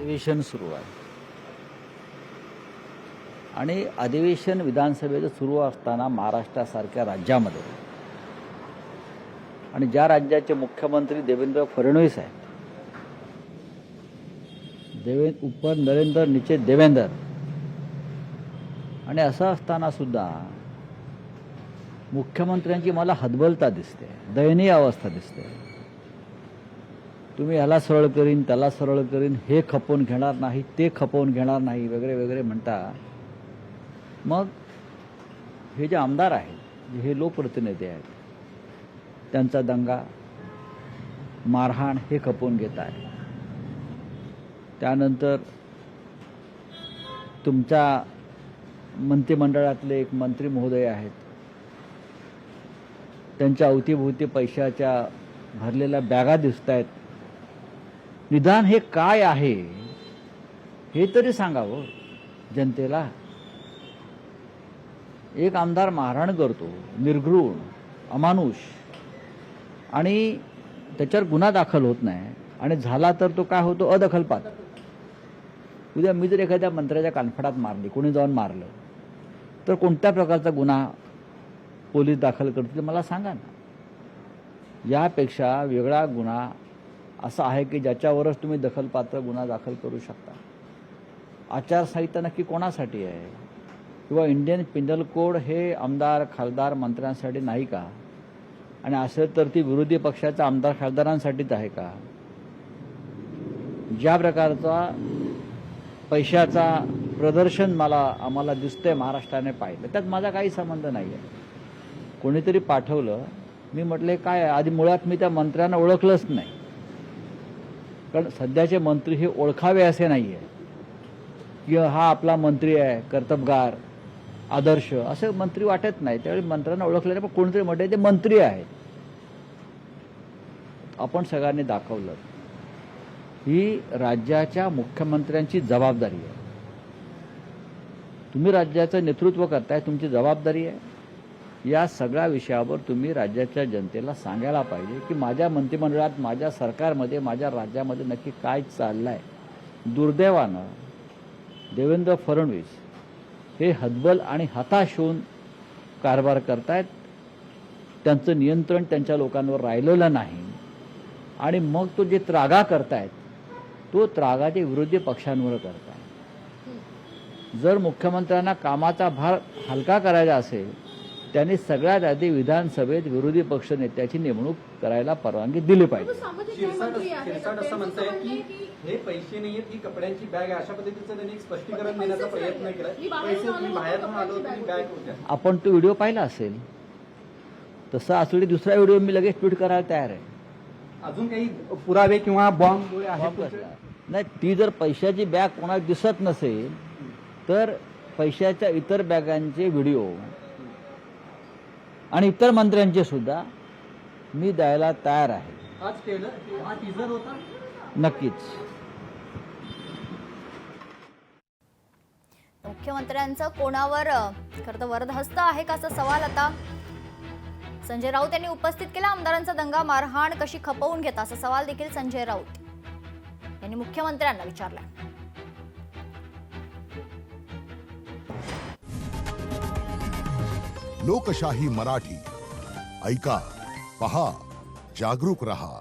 अधिवेशन सुरू आहे आणि अधिवेशन विधानसभेचं सुरू असताना महाराष्ट्रासारख्या राज्यामध्ये आणि ज्या राज्याचे मुख्यमंत्री देवेंद्र फडणवीस आहेत, ऊपर नरेंद्र नीचे देवेंद्र, आणि असं असताना सुद्धा मुख्यमंत्र्यांची मला हतबलता दिसते, दयनीय अवस्था दिसते. तुम्ही ह्याला सरळ करीन, त्याला सरळ करीन, हे खपवून घेणार नाही, ते खपवून घेणार नाही वगैरे वगैरे म्हणता. मग हे जे आमदार आहेत, हे लोकप्रतिनिधी आहेत, त्यांचा दंगा मारहाण हे खपवून घेत आहे. त्यानंतर तुमच्या मंत्रिमंडळातले एक मंत्री महोदय आहेत, त्यांच्या अवतीभोवती पैशाच्या भरलेल्या बॅगा दिसत आहेत. निदान हे काय आहे हे तरी सांगावं जनतेला. एक आमदार मारहाण करतो, निर्घृण, अमानुष, आणि त्याच्यावर गुन्हा दाखल होत नाही, आणि झाला तर तो काय होतो, अदखलपात्र. उद्या मी जर एखाद्या मंत्र्याच्या कानफडात मारली, कोणी जाऊन मारलं, तर कोणत्या प्रकारचा गुन्हा पोलीस दाखल करतील मला सांगा ना. यापेक्षा वेगळा गुन्हा असा आहे की ज्याच्यावरच तुम्ही दखलपात्र गुन्हा दाखल करू शकता. आचारसंहिता नक्की कोणासाठी आहे? किंवा इंडियन पिनल कोड हे आमदार, खासदार, मंत्र्यांसाठी नाही का? आणि असेल तर ती विरोधी पक्षाच्या आमदार, खासदारांसाठीच आहे का? ज्या प्रकारचा पैशाचा प्रदर्शन आम्हाला दिसतंय महाराष्ट्राने पाहिलं, त्यात माझा काही संबंध नाही आहे. कोणीतरी पाठवलं, मी म्हटले काय, आधी मुळात मी त्या मंत्र्यांना ओळखलंच नाही, कारण सध्याचे मंत्री हे ओळखावे असे नाही आहे की हा आपला मंत्री आहे, कर्तबगार, आदर्श, असे मंत्री वाटत नाही. त्यावेळी मंत्र्यांना ओळखले नाही, पण कोणीतरी म्हटले ते मंत्री आहेत. आपण सगळ्यांनी दाखवलं ही राज्याच्या मुख्यमंत्र्यांची जबाबदारी आहे. तुम्ही राज्याचं नेतृत्व करताय, तुमची जबाबदारी आहे. या सगळ्या विषयावर तुम्ही राज्याच्या जनतेला सांगायला पाहिजे की माझ्या मंत्रिमंडळात, माझ्या सरकारमध्ये, माझ्या राज्यामध्ये नक्की काय चाललंय. दुर्दैवानं देवेंद्र फडणवीस हे हतबल आणि हताश होऊन कारभार करतायत. त्यांचं नियंत्रण त्यांच्या लोकांवर राहिलेलं नाही, आणि मग तो जे त्रागा करतायत तो त्रागा ते विरोधी पक्षांवर करतायत. जर मुख्यमंत्र्यांना कामाचा भार हलका करायचा असेल, त्यांनी सगळ्यात आधी विधानसभेत विरोधी पक्ष नेत्याची नेमणूक करायला परवानगी दिली पाहिजे. असं म्हणताय की हे पैसे नाहीयेत, ही कपड्यांची बॅग आहे, अशा पद्धतीचं त्यांनी स्पष्टीकरण देण्याचा प्रयत्न केला. पैसे तुम्ही बाहेरून आलो तुम्ही बॅग होत्या. आपण तो व्हिडिओ पाहिला असेल, तसा असलेली दुसरा व्हिडिओ मी लगेच ट्विट करायला तयार आहे. अजून काही पुरावे किंवा बॉम्ब नाही, ती जर पैशाची बॅग कोणाला दिसत नसेल तर पैशाच्या इतर बॅगांचे व्हिडिओ आणि इतर मंत्र्यांचे सुद्धा मी द्यायला तयार आहे. आज हा टीझर होता नक्कीच. मुख्यमंत्र्यांचं कोणावर खरं तर वरदहस्त आहे का असा सवाल आता संजय राऊत यांनी उपस्थित केला. आमदारांचा दंगा, मारहाण कशी खपवून घेता असा सवाल देखील संजय राऊत यांनी मुख्यमंत्र्यांना विचारला. लोकशाही मराठी ऐका, पहा, जागरूक रहा.